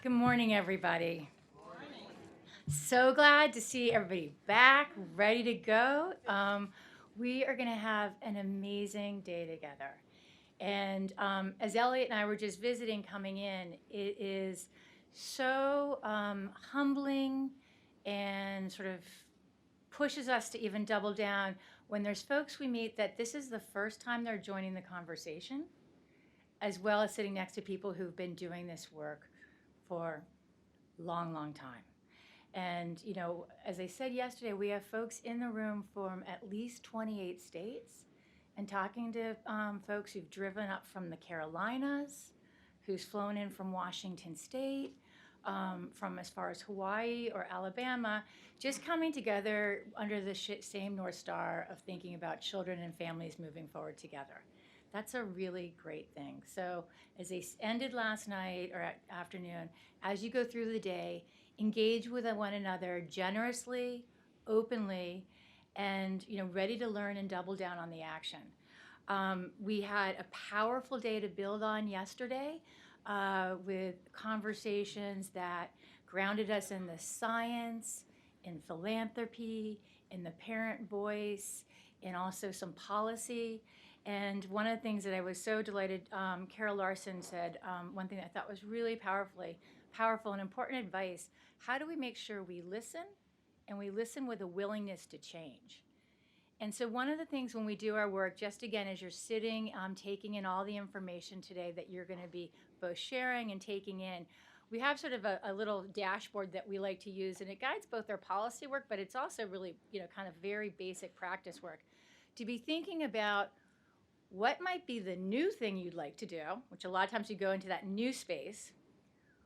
Good morning, everybody. So glad to see everybody back, ready to go. We are going to have an amazing day together. And as Elliot and I were just visiting coming in, it is so humbling and sort of pushes us to even double down when there's folks we meet that this is the first time they're joining the conversation, as well as sitting next to people who've been doing this work for a long, long time. And, as I said yesterday, we have folks in the room from at least 28 states and talking to folks who've driven up from the Carolinas, who's flown in from Washington State, from as far as Hawaii or Alabama, just coming together under the same North Star of thinking about children and families moving forward together. That's a really great thing. So, as they ended last night or afternoon, as you go through the day, engage with one another generously, openly, and ready to learn and double down on the action. We had a powerful day to build on yesterday with conversations that grounded us in the science, in philanthropy, in the parent voice, and also some policy. And one of the things that I was so delighted, Carol Larson said one thing that I thought was really powerful and important advice. How do we make sure we listen, and we listen with a willingness to change? And so one of the things when we do our work, just again, as you're sitting, taking in all the information today that you're going to be both sharing and taking in, we have sort of a little dashboard that we like to use, and it guides both our policy work, but it's also really, kind of very basic practice work. To be thinking about what might be the new thing you'd like to do, which a lot of times you go into that new space.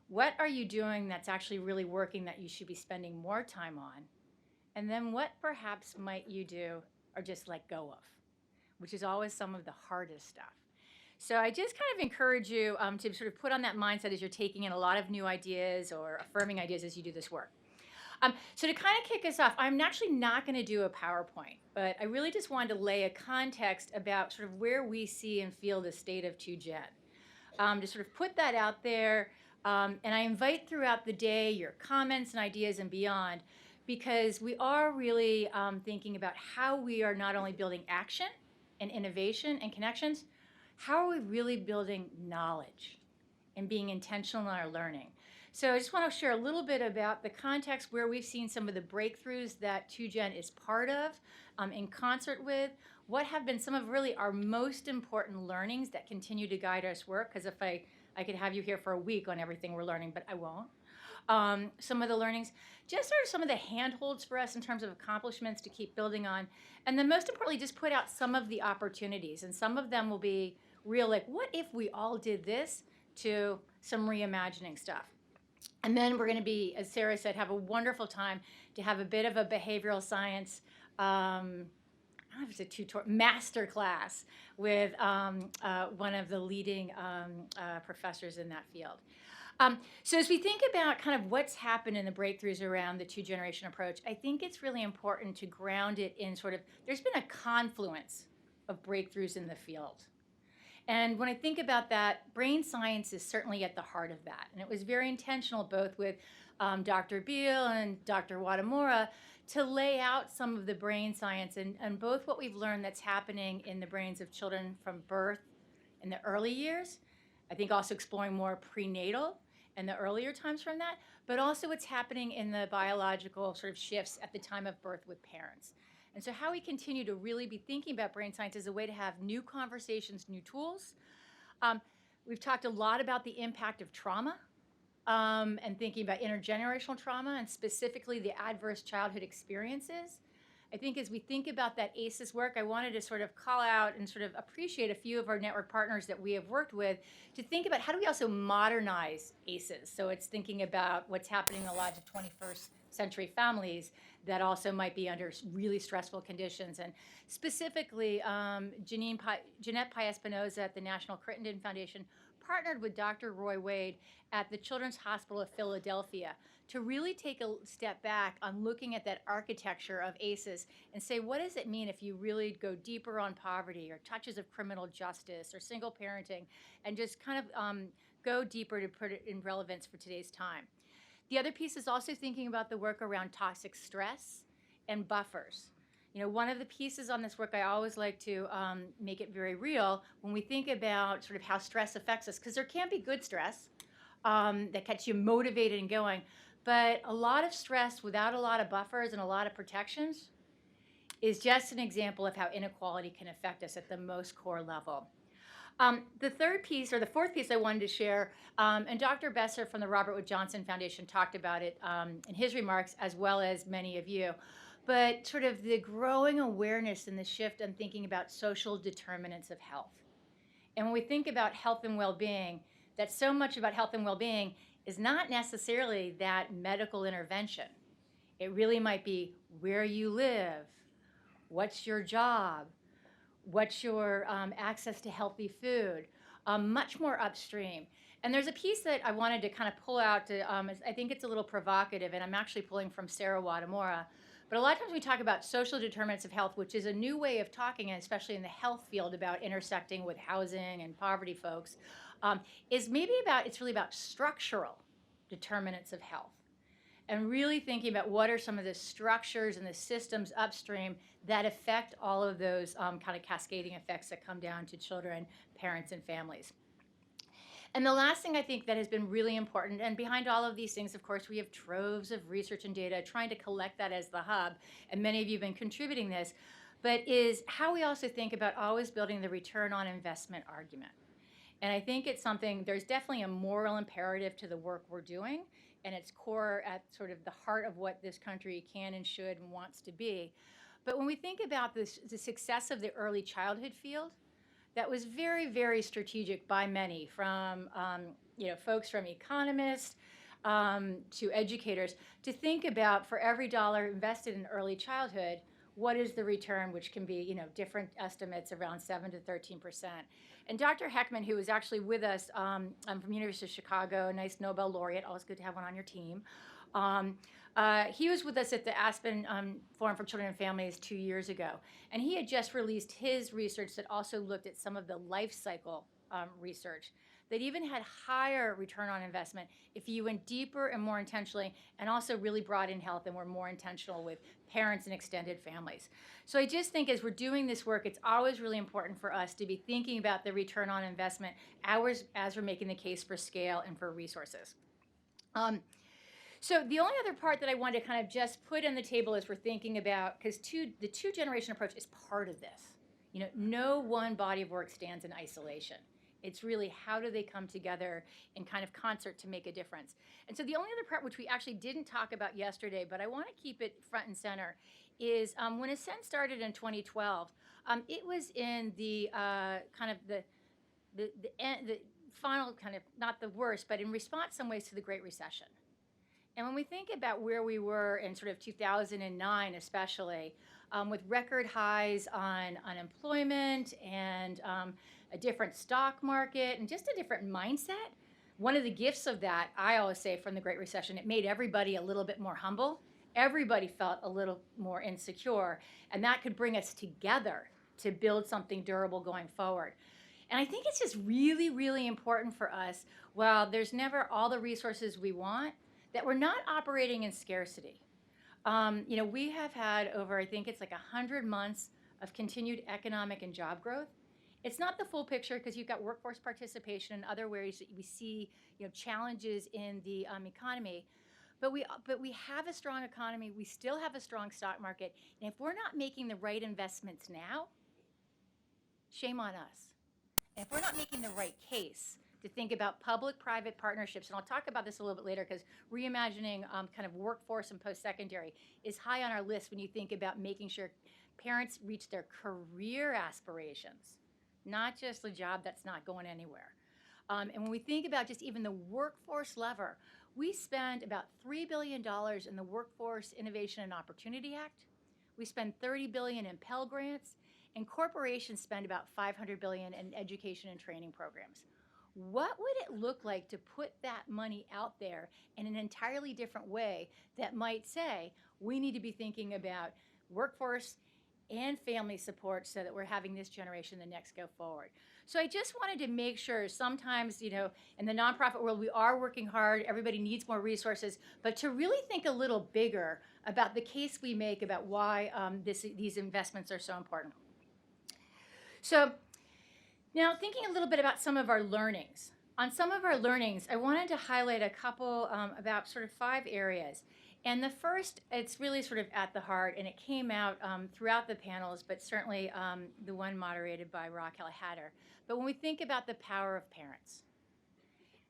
What are you doing that's actually really working that you should be spending more time on? And then what perhaps might you do or just let go of, which is always some of the hardest stuff. So I just kind of encourage you to sort of put on that mindset as you're taking in a lot of new ideas or affirming ideas as you do this work. So to kind of kick us off, I'm actually not going to do a PowerPoint, but I really just wanted to lay a context about sort of where we see and feel the state of 2Gen. To sort of put that out there, and I invite throughout the day your comments and ideas and beyond, because we are really thinking about how we are not only building action and innovation and connections, how are we really building knowledge and being intentional in our learning. So I just want to share a little bit about the context where we've seen some of the breakthroughs that 2Gen is part of, in concert with, what have been some of really our most important learnings that continue to guide us work, because if I could have you here for a week on everything we're learning, but I won't. Some of the learnings, just sort of some of the handholds for us in terms of accomplishments to keep building on. And then most importantly, just put out some of the opportunities. And some of them will be real, like, what if we all did this, to some reimagining stuff. And then we're going to be, as Sarah said, have a wonderful time to have a bit of a behavioral science I don't know if it's a master class with one of the leading professors in that field. So as we think about kind of what's happened in the breakthroughs around the 2Gen approach, I think it's really important to ground it in sort of, there's been a confluence of breakthroughs in the field. And when I think about that, brain science is certainly at the heart of that. And it was very intentional, both with Dr. Beal and Dr. Wadamura, to lay out some of the brain science and both what we've learned that's happening in the brains of children from birth in the early years. I think also exploring more prenatal and the earlier times from that, but also what's happening in the biological sort of shifts at the time of birth with parents. And so how we continue to really be thinking about brain science as a way to have new conversations, new tools. We've talked a lot about the impact of trauma and thinking about intergenerational trauma and specifically the adverse childhood experiences. I think as we think about that ACEs work, I wanted to sort of call out and sort of appreciate a few of our network partners that we have worked with to think about how do we also modernize ACEs. So it's thinking about what's happening in the lives of 21st century families that also might be under really stressful conditions. And specifically, Jeanette Pai-Espinosa at the National Crittenden Foundation partnered with Dr. Roy Wade at the Children's Hospital of Philadelphia to really take a step back on looking at that architecture of ACEs and say, what does it mean if you really go deeper on poverty or touches of criminal justice or single parenting, and just kind of go deeper to put it in relevance for today's time. The other piece is also thinking about the work around toxic stress and buffers. You know, one of the pieces on this work, I always like to make it very real when we think about sort of how stress affects us, because there can be good stress that gets you motivated and going, but a lot of stress without a lot of buffers and a lot of protections is just an example of how inequality can affect us at the most core level. The third piece, or the fourth piece I wanted to share, and Dr. Besser from the Robert Wood Johnson Foundation talked about it in his remarks, as well as many of you, but sort of the growing awareness and the shift in thinking about social determinants of health. And when we think about health and well-being, that so much about health and well-being is not necessarily that medical intervention. It really might be where you live, what's your job, what's your access to healthy food, much more upstream. And there's a piece that I wanted to kind of pull out to, I think it's a little provocative, and I'm actually pulling from Sarah Wadamura. But a lot of times we talk about social determinants of health, which is a new way of talking, and especially in the health field, about intersecting with housing and poverty folks, it's really about structural determinants of health. And really thinking about what are some of the structures and the systems upstream that affect all of those kind of cascading effects that come down to children, parents, and families. And the last thing I think that has been really important, and behind all of these things, of course, we have troves of research and data trying to collect that as the hub, and many of you have been contributing this, but is how we also think about always building the return on investment argument. And I think it's something, there's definitely a moral imperative to the work we're doing, and it's core at sort of the heart of what this country can and should and wants to be. But when we think about this, the success of the early childhood field, that was very, very strategic by many, from folks from economists to educators, to think about for every dollar invested in early childhood, what is the return, which can be different estimates around 7 to 13%. And Dr. Heckman, who was actually with us from University of Chicago, a nice Nobel laureate, always good to have one on your team. He was with us at the Aspen Forum for Children and Families 2 years ago, and he had just released his research that also looked at some of the life cycle research that even had higher return on investment if you went deeper and more intentionally, and also really brought in health and were more intentional with parents and extended families. So I just think as we're doing this work, it's always really important for us to be thinking about the return on investment as we're making the case for scale and for resources. So the only other part that I wanted to kind of just put on the table as we're thinking about, because the two-generation approach is part of this. No one body of work stands in isolation. It's really how do they come together in kind of concert to make a difference. And so the only other part, which we actually didn't talk about yesterday, but I want to keep it front and center, is when Ascend started in 2012, it was in the kind of the final kind of, not the worst, but in response some ways to the Great Recession. And when we think about where we were in sort of 2009 especially, with record highs on unemployment and a different stock market and just a different mindset, one of the gifts of that, I always say, from the Great Recession, it made everybody a little bit more humble. Everybody felt a little more insecure, and that could bring us together to build something durable going forward. And I think it's just really, really important for us, while there's never all the resources we want, that we're not operating in scarcity. We have had over, I think it's like 100 months of continued economic and job growth. It's not the full picture because you've got workforce participation and other ways that we see challenges in the economy. But we have a strong economy. We still have a strong stock market. And if we're not making the right investments now, shame on us. And if we're not making the right case to think about public-private partnerships, and I'll talk about this a little bit later because reimagining kind of workforce and post-secondary is high on our list when you think about making sure parents reach their career aspirations, not just a job that's not going anywhere. And when we think about just even the workforce lever, we spend about $3 billion in the Workforce Innovation and Opportunity Act. We spend $30 billion in Pell Grants, and corporations spend about $500 billion in education and training programs. What would it look like to put that money out there in an entirely different way that might say we need to be thinking about workforce and family support so that we're having this generation, the next, go forward? So I just wanted to make sure sometimes, in the nonprofit world, we are working hard, everybody needs more resources, but to really think a little bigger about the case we make about why these investments are so important. So now thinking a little bit about some of our learnings. On some of our learnings, I wanted to highlight a couple about sort of 5 areas. And the first, it's really sort of at the heart, and it came out throughout the panels, but certainly the one moderated by Raquel Hatter. But when we think about the power of parents,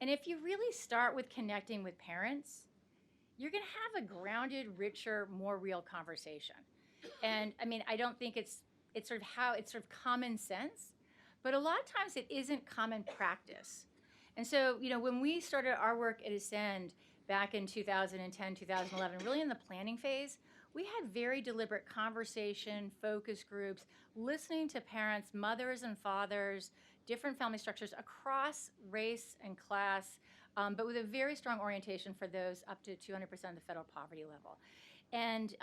and if you really start with connecting with parents, you're going to have a grounded, richer, more real conversation. And I mean, I don't think it's sort of common sense, but a lot of times it isn't common practice. And so, when we started our work at Ascend back in 2010, 2011, really in the planning phase, we had very deliberate conversation, focus groups, listening to parents, mothers and fathers, different family structures across race and class, but with a very strong orientation for those up to 200% of the federal poverty level. And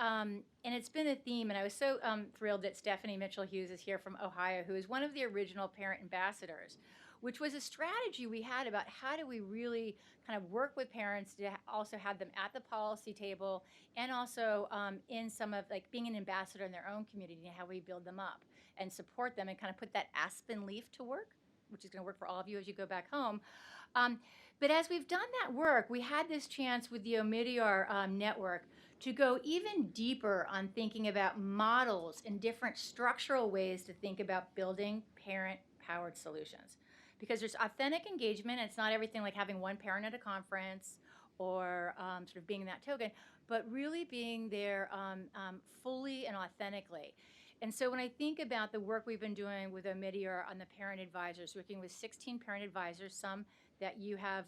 it's been a theme, and I was so thrilled that Stephanie Mitchell-Hughes is here from Ohio, who is one of the original parent ambassadors, which was a strategy we had about how do we really kind of work with parents to also have them at the policy table, and also in some of like being an ambassador in their own community, and how we build them up and support them and kind of put that aspen leaf to work, which is going to work for all of you as you go back home. But as we've done that work, we had this chance with the Omidyar network to go even deeper on thinking about models and different structural ways to think about building parent-powered solutions. Because there's authentic engagement, and it's not everything like having one parent at a conference or sort of being that token, but really being there fully and authentically. And so when I think about the work we've been doing with Omidyar on the parent advisors, working with 16 parent advisors, some that you have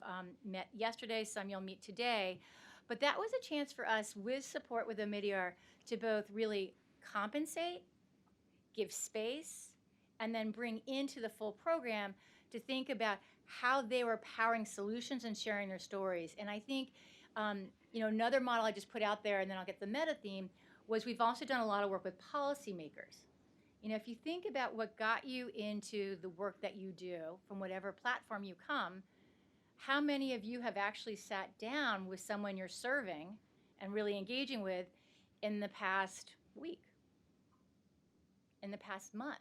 met yesterday, some you'll meet today, but that was a chance for us, with support with Omidyar, to both really compensate, give space, and then bring into the full program to think about how they were powering solutions and sharing their stories. And I think, another model I just put out there, and then I'll get the meta theme, was we've also done a lot of work with policymakers. If you think about what got you into the work that you do, from whatever platform you come, how many of you have actually sat down with someone you're serving and really engaging with in the past week, in the past month?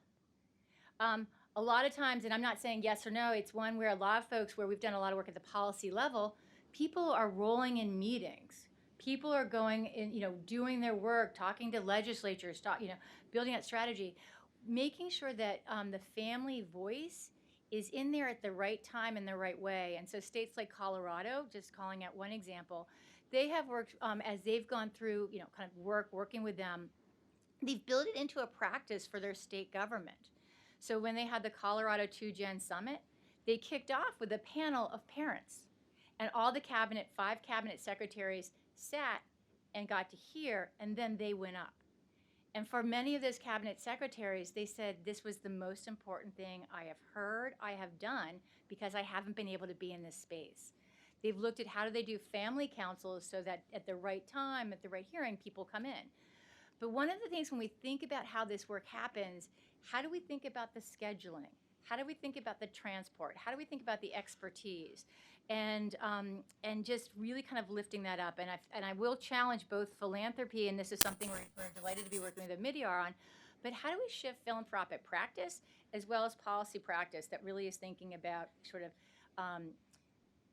A lot of times, and I'm not saying yes or no, it's one where a lot of folks, where we've done a lot of work at the policy level, people are rolling in meetings. People are going in, doing their work, talking to legislatures, building out strategy, making sure that the family voice is in there at the right time and the right way. And so states like Colorado, just calling out one example, they have worked, as they've gone through, kind of working with them, they've built it into a practice for their state government. So when they had the Colorado 2Gen Summit, they kicked off with a panel of parents. And all the 5 cabinet secretaries sat and got to hear, and then they went up. And for many of those cabinet secretaries, they said, this was the most important thing I have heard, I have done, because I haven't been able to be in this space. They've looked at how do they do family councils so that at the right time, at the right hearing, people come in. But one of the things when we think about how this work happens, how do we think about the scheduling? How do we think about the transport? How do we think about the expertise? And just really kind of lifting that up. And I will challenge both philanthropy, and this is something we're delighted to be working with Omidyar on, but how do we shift philanthropic practice as well as policy practice that really is thinking about sort of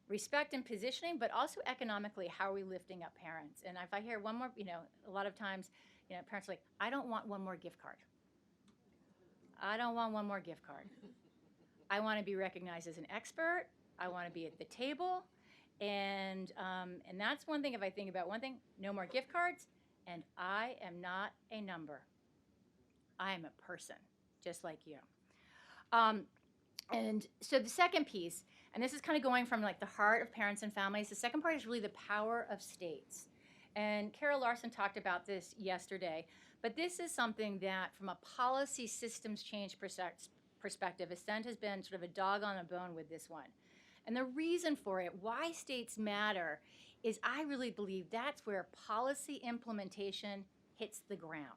respect and positioning, but also economically, how are we lifting up parents? And if I hear one more, a lot of times, parents are like, I don't want one more gift card. I don't want one more gift card. I want to be recognized as an expert. I want to be at the table. And that's one thing, if I think about one thing, no more gift cards. And I am not a number. I am a person, just like you. And so the second piece, and this is kind of going from like the heart of parents and families, the second part is really the power of states. And Carol Larson talked about this yesterday, but this is something that from a policy systems change perspective, Ascend has been sort of a dog on a bone with this one. And the reason for it, why states matter, is I really believe that's where policy implementation hits the ground.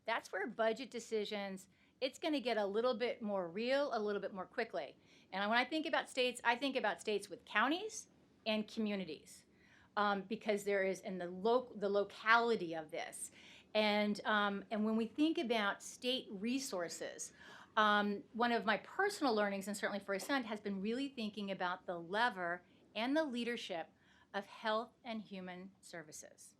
That's where budget decisions it's going to get a little bit more real, a little bit more quickly. And when I think about states, I think about states with counties and communities, because there is in the locality of this. And when we think about state resources, one of my personal learnings, and certainly for a son, has been really thinking about the lever and the leadership of health and human services.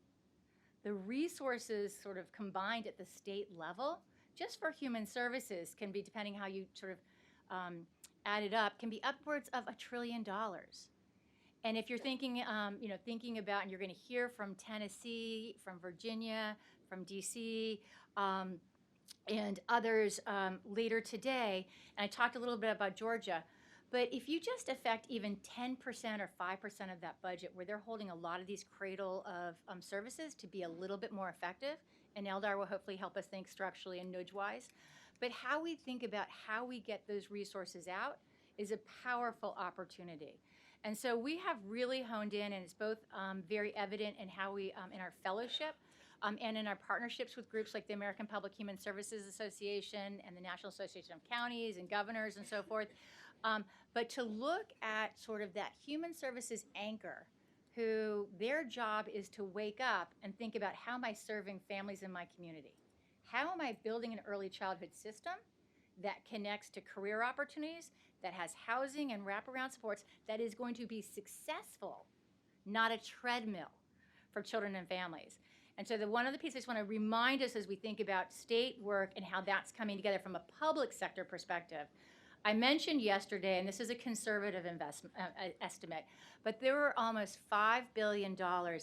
The resources sort of combined at the state level, just for human services, can be, depending how you sort of add it up, can be upwards of $1 trillion. And if you're thinking, thinking about, and you're going to hear from Tennessee, from Virginia, from DC, and others later today, and I talked a little bit about Georgia, but if you just affect even 10% or 5% of that budget, where they're holding a lot of these cradle of services to be a little bit more effective, and Eldar will hopefully help us think structurally and nudge-wise, but how we think about how we get those resources out is a powerful opportunity. And so we have really honed in, and it's both very evident in how we, in our fellowship, and in our partnerships with groups like the American Public Human Services Association and the National Association of Counties and Governors and so forth, but to look at sort of that human services anchor, who their job is to wake up and think about, how am I serving families in my community? How am I building an early childhood system that connects to career opportunities, that has housing and wraparound supports, that is going to be successful, not a treadmill for children and families? And so one of the pieces I just want to remind us as we think about state work and how that's coming together from a public sector perspective. I mentioned yesterday, and this is a conservative estimate, but there were almost $5 billion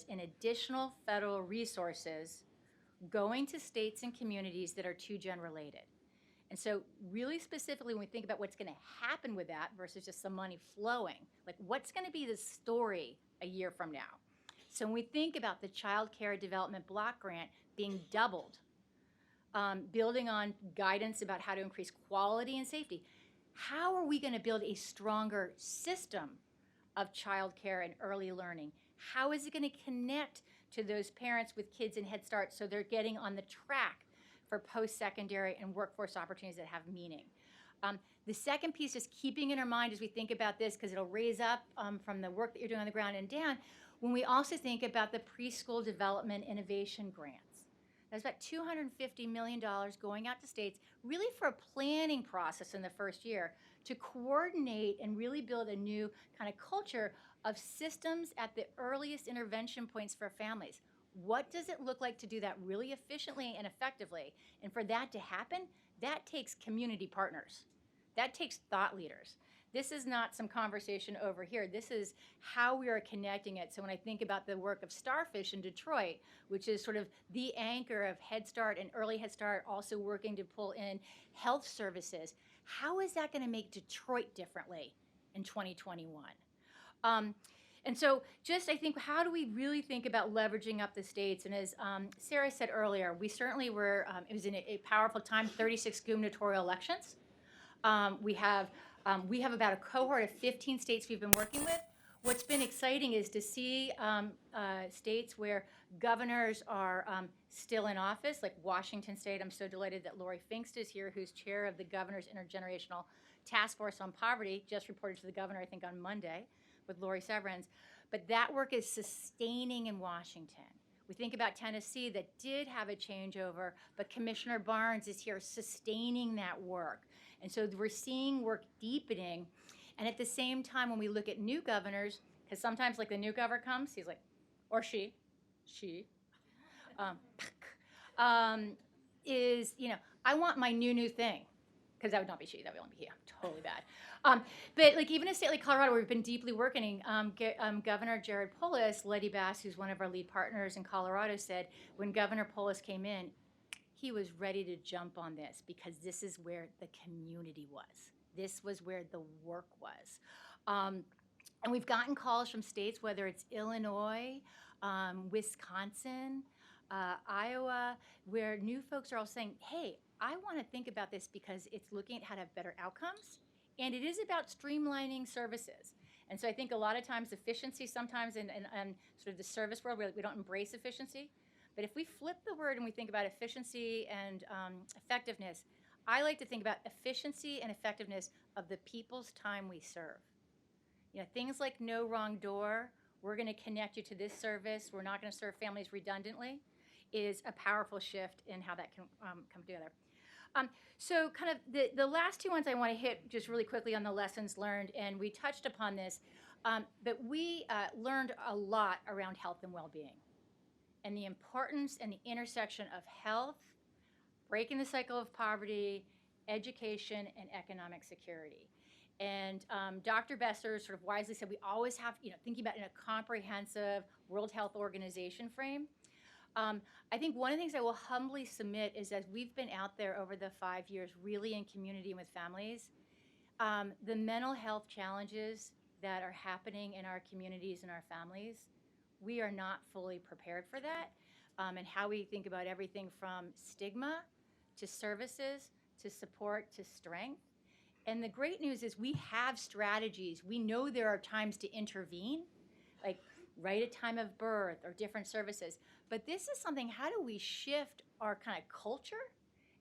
in additional federal resources going to states and communities that are 2-gen related. And so really specifically, when we think about what's going to happen with that versus just some money flowing, like what's going to be the story a year from now? So when we think about the Child Care Development Block Grant being doubled, building on guidance about how to increase quality and safety, how are we going to build a stronger system of child care and early learning? How is it going to connect to those parents with kids in Head Start so they're getting on the track for post-secondary and workforce opportunities that have meaning? The second piece is keeping in our mind as we think about this, because it'll raise up from the work that you're doing on the ground and down, when we also think about the preschool development innovation grants. There's about $250 million going out to states, really for a planning process in the first year to coordinate and really build a new kind of culture of systems at the earliest intervention points for families. What does it look like to do that really efficiently and effectively? And for that to happen, that takes community partners. That takes thought leaders. This is not some conversation over here. This is how we are connecting it. So when I think about the work of Starfish in Detroit, which is sort of the anchor of Head Start and Early Head Start, also working to pull in health services, how is that going to make Detroit differently in 2021? And so just, I think, how do we really think about leveraging up the states? And as Sarah said earlier, we certainly were, it was in a powerful time, 36 gubernatorial elections. We have about a cohort of 15 states we've been working with. What's been exciting is to see states where governors are still in office, like Washington State. I'm so delighted that Lori Finkst is here, who's chair of the Governor's Intergenerational Task Force on Poverty, just reported to the governor, I think, on Monday with Lori Severance. But that work is sustaining in Washington. We think about Tennessee that did have a changeover, but Commissioner Barnes is here sustaining that work. And so we're seeing work deepening. And at the same time, when we look at new governors, because sometimes like the new governor comes, he's like, or she, is, I want my new thing. Because that would not be she, that would only be he. I'm totally bad. But like even a state like Colorado, where we've been deeply working, Governor Jared Polis, Letty Bass, who's one of our lead partners in Colorado, said when Governor Polis came in, he was ready to jump on this because this is where the community was. This was where the work was. And we've gotten calls from states, whether it's Illinois, Wisconsin, Iowa, where new folks are all saying, hey, I want to think about this because it's looking at how to have better outcomes, and it is about streamlining services. And so I think a lot of times efficiency, sometimes in sort of the service world, we don't embrace efficiency. But if we flip the word and we think about efficiency and effectiveness, I like to think about efficiency and effectiveness of the people's time we serve. Things like no wrong door, we're going to connect you to this service, we're not going to serve families redundantly, is a powerful shift in how that can come together. So kind of the last two ones I want to hit just really quickly on the lessons learned, and we touched upon this, but we learned a lot around health and well-being and the importance and the intersection of health, breaking the cycle of poverty, education, and economic security. And Dr. Besser sort of wisely said we always have, thinking about it in a comprehensive World Health Organization frame. I think one of the things I will humbly submit is as we've been out there over the 5 years, really in community and with families, the mental health challenges that are happening in our communities and our families, we are not fully prepared for that. And how we think about everything from stigma to services to support to strength. And the great news is we have strategies. We know there are times to intervene, like right at time of birth or different services. But this is something, how do we shift our kind of culture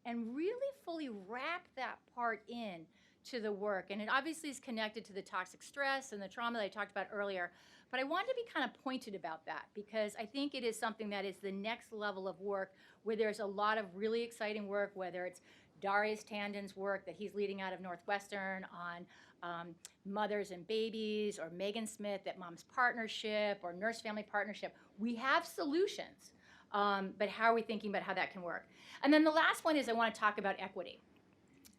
and really fully wrap that part in to the work? And it obviously is connected to the toxic stress and the trauma that I talked about earlier. But I wanted to be kind of pointed about that because I think it is something that is the next level of work where there's a lot of really exciting work, whether it's Darius Tandon's work that he's leading out of Northwestern on mothers and babies, or Megan Smith at Moms Partnership or Nurse Family Partnership. We have solutions, but how are we thinking about how that can work? And then the last one is I want to talk about equity.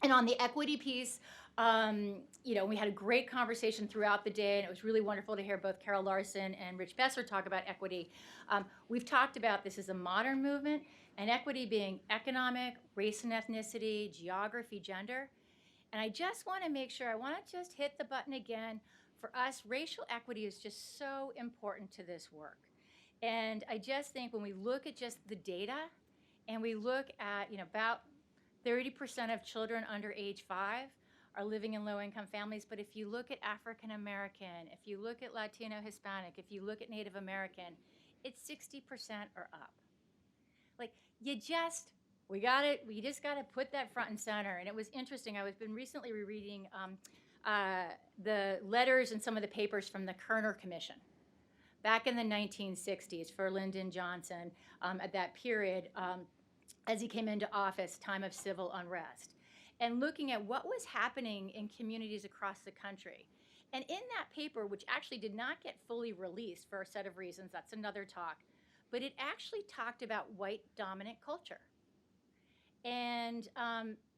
And on the equity piece, we had a great conversation throughout the day, and it was really wonderful to hear both Carol Larson and Rich Besser talk about equity. We've talked about this as a modern movement, and equity being economic, race and ethnicity, geography, gender. And I just want to make sure, I want to just hit the button again. For us, racial equity is just so important to this work. And I just think when we look at just the data, and we look at, about 30% of children under age 5 are living in low-income families. But if you look at African American, if you look at Latino Hispanic, if you look at Native American, it's 60% or up. Like, we just got to put that front and center. And it was interesting. I've been recently rereading the letters and some of the papers from the Kerner Commission back in the 1960s for Lyndon Johnson at that period as he came into office, time of civil unrest, and looking at what was happening in communities across the country. And in that paper, which actually did not get fully released for a set of reasons, that's another talk, but it actually talked about white dominant culture. And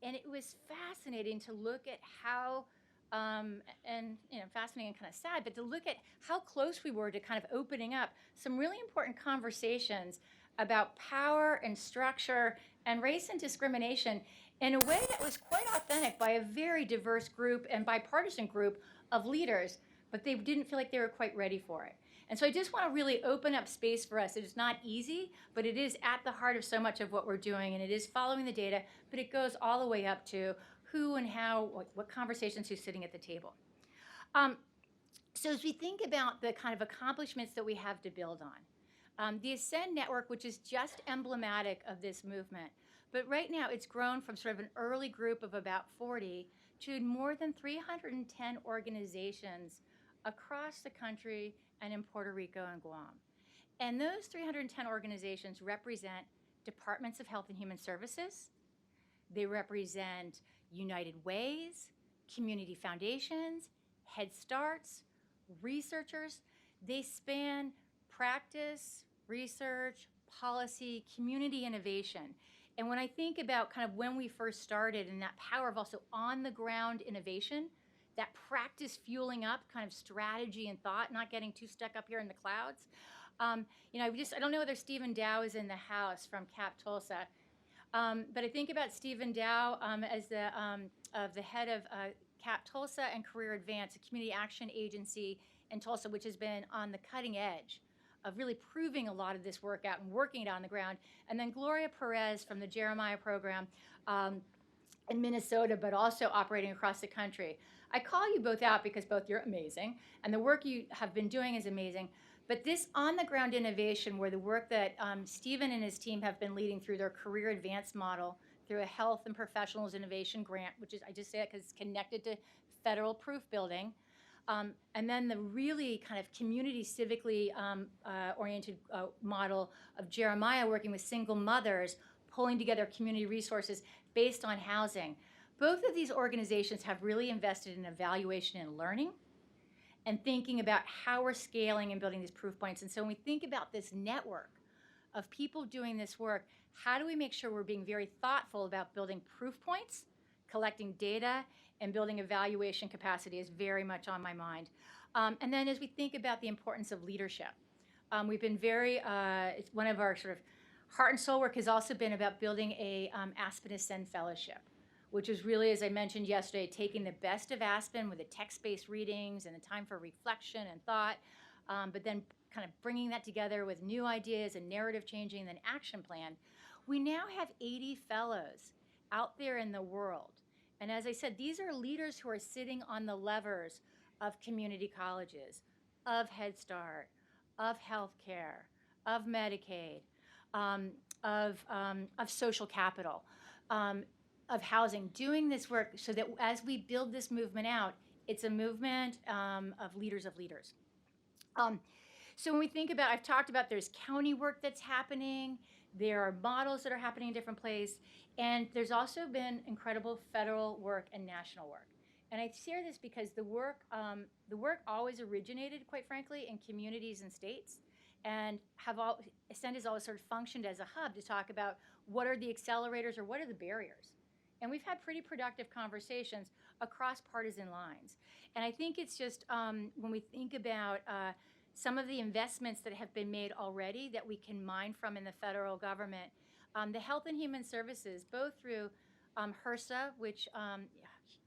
it was fascinating to look at how, fascinating and kind of sad, but to look at how close we were to kind of opening up some really important conversations about power and structure and race and discrimination in a way that was quite authentic by a very diverse group and bipartisan group of leaders, but they didn't feel like they were quite ready for it. And so I just want to really open up space for us. It is not easy, but it is at the heart of so much of what we're doing, and it is following the data, but it goes all the way up to who and how, what conversations, who's sitting at the table. So as we think about the kind of accomplishments that we have to build on, the Ascend Network, which is just emblematic of this movement, but right now it's grown from sort of an early group of about 40 to more than 310 organizations across the country and in Puerto Rico and Guam. And those 310 organizations represent departments of health and human services. They represent United Ways, community foundations, Head Starts, researchers. They span practice, research, policy, community innovation. And when I think about kind of when we first started and that power of also on-the-ground innovation, that practice fueling up kind of strategy and thought, not getting too stuck up here in the clouds. I don't know whether Stephen Dow is in the house from CAP Tulsa, but I think about Stephen Dow as the head of CAP Tulsa and Career Advance, a community action agency in Tulsa, which has been on the cutting edge of really proving a lot of this work out and working it on the ground. And then Gloria Perez from the Jeremiah program in Minnesota, but also operating across the country. I call you both out because both you're amazing, and the work you have been doing is amazing. But this on-the-ground innovation, where the work that Stephen and his team have been leading through their Career Advance model through a Health and Professionals Innovation Grant, which is, I just say it because it's connected to federal proof building. And then the really kind of community civically oriented model of Jeremiah working with single mothers, pulling together community resources based on housing. Both of these organizations have really invested in evaluation and learning and thinking about how we're scaling and building these proof points. And so when we think about this network of people doing this work, how do we make sure we're being very thoughtful about building proof points, collecting data, and building evaluation capacity is very much on my mind. And then as we think about the importance of leadership, we've been very, it's one of our sort of heart and soul work has also been about building a Aspen Ascend Fellowship, which is really, as I mentioned yesterday, taking the best of Aspen with the text-based readings and the time for reflection and thought, but then kind of bringing that together with new ideas and narrative changing and then action plan. We now have 80 fellows out there in the world. And as I said, these are leaders who are sitting on the levers of community colleges, of Head Start, of healthcare, of Medicaid, of social capital, of housing, doing this work so that as we build this movement out, it's a movement of leaders of leaders. So when we think about, I've talked about there's county work that's happening, there are models that are happening in different places, and there's also been incredible federal work and national work. And I share this because the work always originated, quite frankly, in communities and states, and Ascend has always sort of functioned as a hub to talk about what are the accelerators or what are the barriers. And we've had pretty productive conversations across partisan lines. And I think it's just when we think about some of the investments that have been made already that we can mine from in the federal government, the Health and Human Services, both through HRSA, which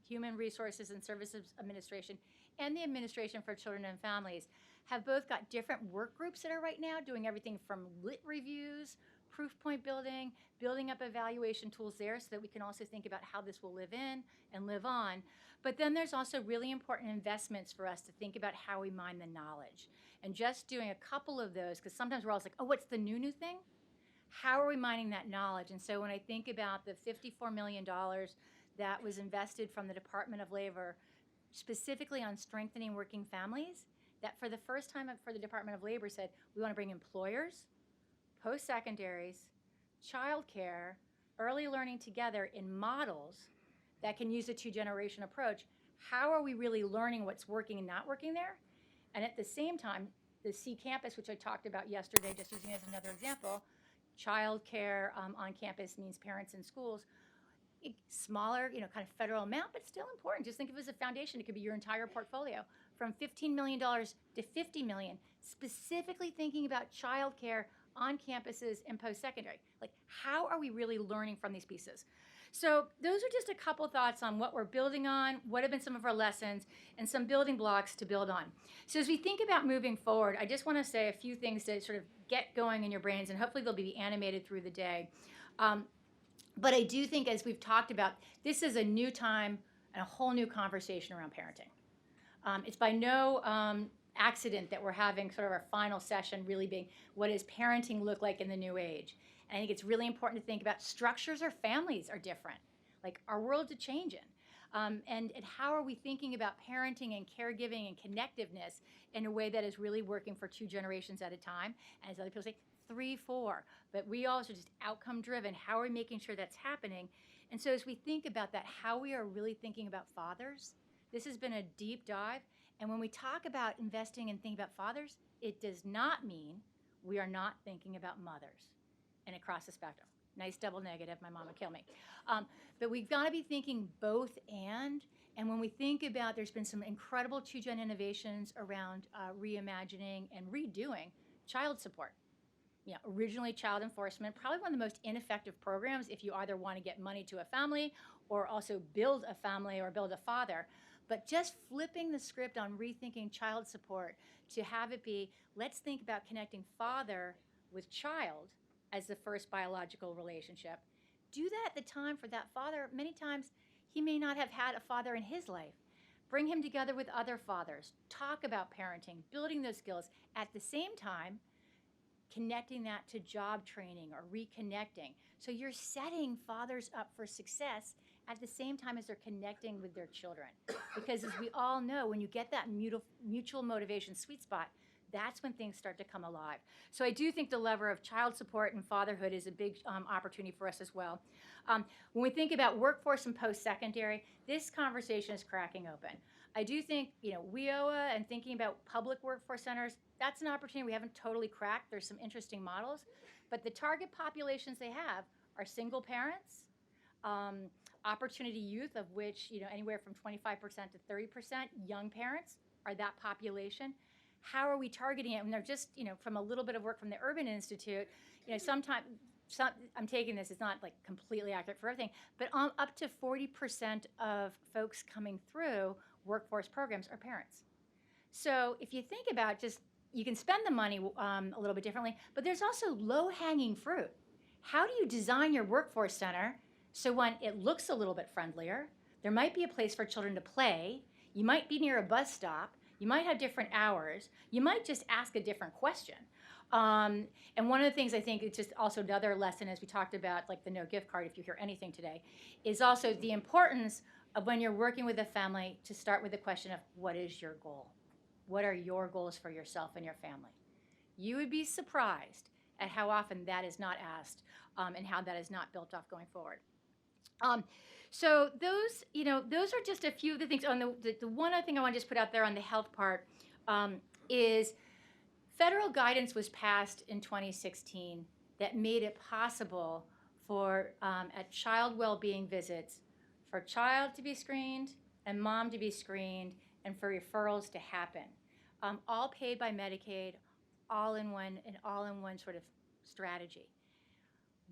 Human Resources and Services Administration, and the Administration for Children and Families, have both got different work groups that are right now doing everything from lit reviews, proof point building, building up evaluation tools there so that we can also think about how this will live in and live on. But then there's also really important investments for us to think about how we mine the knowledge. And just doing a couple of those, because sometimes we're always like, oh, what's the new thing? How are we mining that knowledge? And so when I think about the $54 million that was invested from the Department of Labor specifically on strengthening working families, that for the first time for the Department of Labor said, we want to bring employers, post-secondaries, childcare, early learning together in models that can use a two-generation approach. How are we really learning what's working and not working there? And at the same time, the C Campus, which I talked about yesterday, just using as another example, childcare on campus means parents in schools. Smaller, kind of federal amount, but still important. Just think of it as a foundation. It could be your entire portfolio, from $15 million to $50 million, specifically thinking about childcare on campuses and post-secondary. Like, how are we really learning from these pieces? So those are just a couple thoughts on what we're building on, what have been some of our lessons, and some building blocks to build on. So as we think about moving forward, I just want to say a few things to sort of get going in your brains, and hopefully they'll be animated through the day. But I do think, as we've talked about, this is a new time and a whole new conversation around parenting. It's by no accident that we're having sort of our final session really being, what does parenting look like in the new age? And I think it's really important to think about structures or families are different. Like, our world's a changing. And how are we thinking about parenting and caregiving and connectiveness in a way that is really working for 2 generations at a time? And as other people say, 3, 4. But we also are just outcome driven. How are we making sure that's happening? And so as we think about that, how we are really thinking about fathers, this has been a deep dive. And when we talk about investing and thinking about fathers, it does not mean we are not thinking about mothers and across the spectrum. Nice double negative, my mom would kill me. But we've got to be thinking both and when we think about, there's been some incredible 2-gen innovations around reimagining and redoing child support. Originally child enforcement, probably one of the most ineffective programs if you either want to get money to a family or also build a family or build a father. But just flipping the script on rethinking child support to have it be, let's think about connecting father with child as the first biological relationship. Do that at the time for that father. Many times he may not have had a father in his life. Bring him together with other fathers. Talk about parenting, building those skills. At the same time, connecting that to job training or reconnecting. So you're setting fathers up for success at the same time as they're connecting with their children. Because as we all know, when you get that mutual motivation sweet spot, that's when things start to come alive. So I do think the lever of child support and fatherhood is a big opportunity for us as well. When we think about workforce and post-secondary, this conversation is cracking open. I do think, WIOA and thinking about public workforce centers, that's an opportunity we haven't totally cracked. There's some interesting models, but the target populations they have are single parents, opportunity youth, of which, anywhere from 25% to 30% young parents are that population. How are we targeting it? And they're just, from a little bit of work from the Urban Institute, sometimes, I'm taking this, it's not like completely accurate for everything, but up to 40% of folks coming through workforce programs are parents. So if you think about just, you can spend the money a little bit differently, but there's also low-hanging fruit. How do you design your workforce center so when it looks a little bit friendlier, there might be a place for children to play, you might be near a bus stop, you might have different hours, you might just ask a different question. And one of the things I think it's just also another lesson, as we talked about, like the no gift card, if you hear anything today, is also the importance of when you're working with a family to start with the question of what is your goal? What are your goals for yourself and your family? You would be surprised at how often that is not asked and how that is not built off going forward. So those are just a few of the things. On the one other thing I want to just put out there on the health part is federal guidance was passed in 2016 that made it possible for at child well-being visits for child to be screened and mom to be screened and for referrals to happen, all paid by Medicaid, all in one sort of strategy.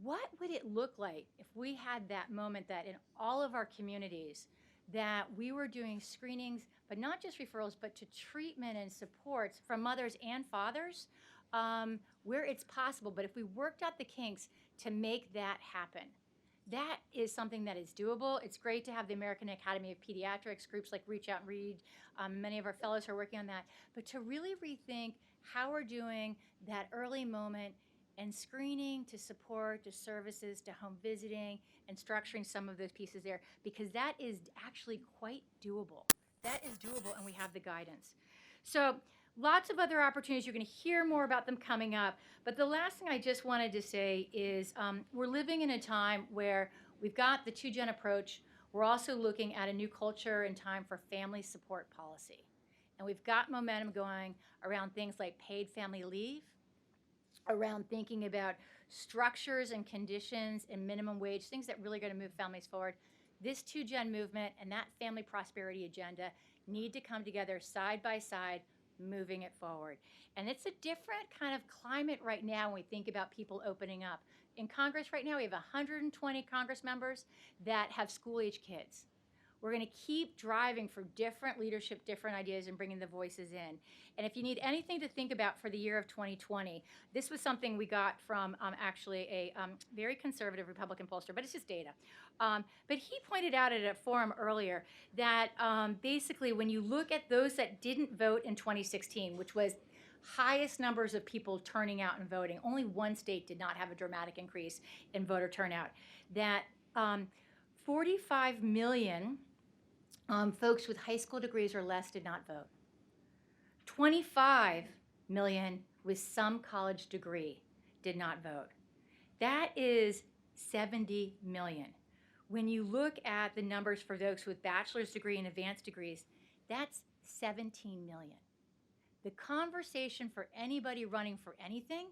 What would it look like if we had that moment that in all of our communities that we were doing screenings, but not just referrals, but to treatment and supports from mothers and fathers where it's possible, but if we worked out the kinks to make that happen? That is something that is doable. It's great to have the American Academy of Pediatrics, groups like Reach Out and Read. Many of our fellows are working on that. But to really rethink how we're doing that early moment and screening to support, to services, to home visiting, and structuring some of those pieces there, because that is actually quite doable. That is doable, and we have the guidance. So lots of other opportunities. You're going to hear more about them coming up. But the last thing I just wanted to say is we're living in a time where we've got the two-gen approach. We're also looking at a new culture and time for family support policy. And we've got momentum going around things like paid family leave, around thinking about structures and conditions and minimum wage, things that really are going to move families forward. This two-gen movement and that family prosperity agenda need to come together side by side, moving it forward. And it's a different kind of climate right now when we think about people opening up. In Congress right now, we have 120 Congress members that have school-age kids. We're going to keep driving for different leadership, different ideas, and bringing the voices in. And if you need anything to think about for the year of 2020, this was something we got from actually a very conservative Republican pollster, but it's just data. But he pointed out at a forum earlier that basically when you look at those that didn't vote in 2016, which was highest numbers of people turning out and voting, only one state did not have a dramatic increase in voter turnout, that 45 million folks with high school degrees or less did not vote. 25 million with some college degree did not vote. That is 70 million. When you look at the numbers for those with bachelor's degree and advanced degrees, that's 17 million. The conversation for anybody running for anything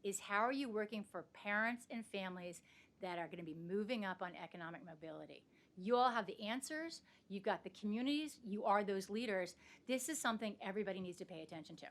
is how are you working for parents and families that are going to be moving up on economic mobility. You all have the answers. You've got the communities. You are those leaders. This is something everybody needs to pay attention to.